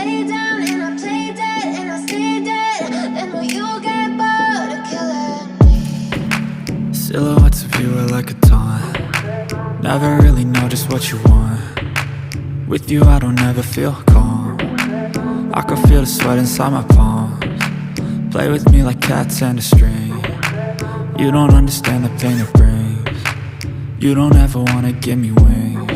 lay down and I play dead and I stay dead, then will you get bored of killing me? Silhouettes of you are like a taunt. Never really know just what you want. With you I don't ever feel calm. I can feel the sweat inside my palms. Play with me like cats and a string. You don't understand the pain it brings. You don't ever wanna give me wings.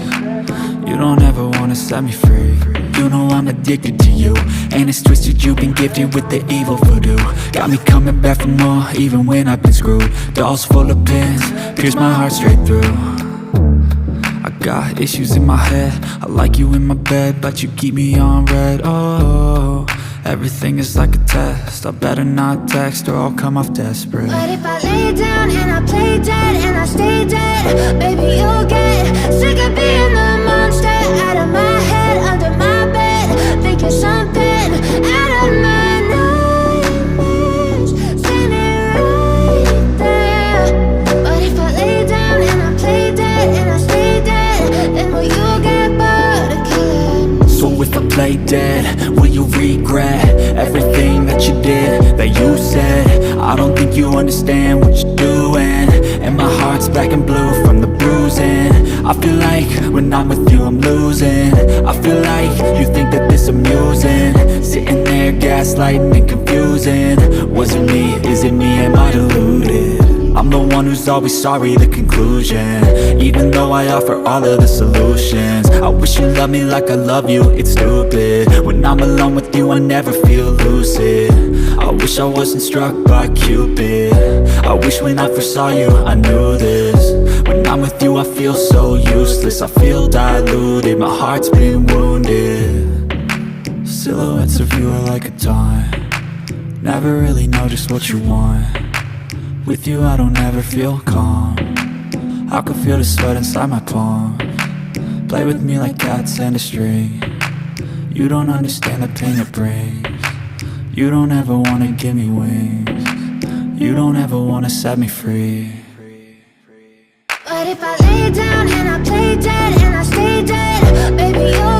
You don't ever wanna set me free. You know I'm addicted to you, and it's twisted, you've been gifted with the evil voodoo. Got me coming back for more, even when I've been screwed. Dolls full of pins, pierce my heart straight through. I got issues in my head, I like you in my bed, but you keep me on red. Oh, everything is like a test, I better not text or I'll come off desperate. But if I lay down and I play dead and I stay dead, baby you'll get sick of being the monster out of my head, under my bed, thinking something out of my nightmares, standing right there. But if I lay down and I play dead and I stay dead, then will you get bored of killing me? So if I play dead, will you regret everything that you did, that you said? I don't think you understand what you're doing, and my heart's black and blue from the bruising. I feel like when I'm with you I'm losing. I feel like you think that this amusing, sitting there gaslighting and confusing. Was it me? Is it me? Am I deluded? I'm the one who's always sorry, the conclusion, even though I offer all of the solutions. I wish you loved me like I love you, it's stupid. When I'm alone with you I never feel lucid. I wish I wasn't struck by Cupid. I wish when I first saw you I knew this. When I'm with you I feel so useless, I feel diluted, my heart's been wounded. Silhouettes of you are like a taunt. Never really know just what you want. With you I don't ever feel calm. I can feel the sweat inside my palms. Play with me like cats and a string. You don't understand the pain it brings. You don't ever wanna give me wings. You don't ever wanna set me free. But if I lay down and I play dead and I stay dead, baby you'll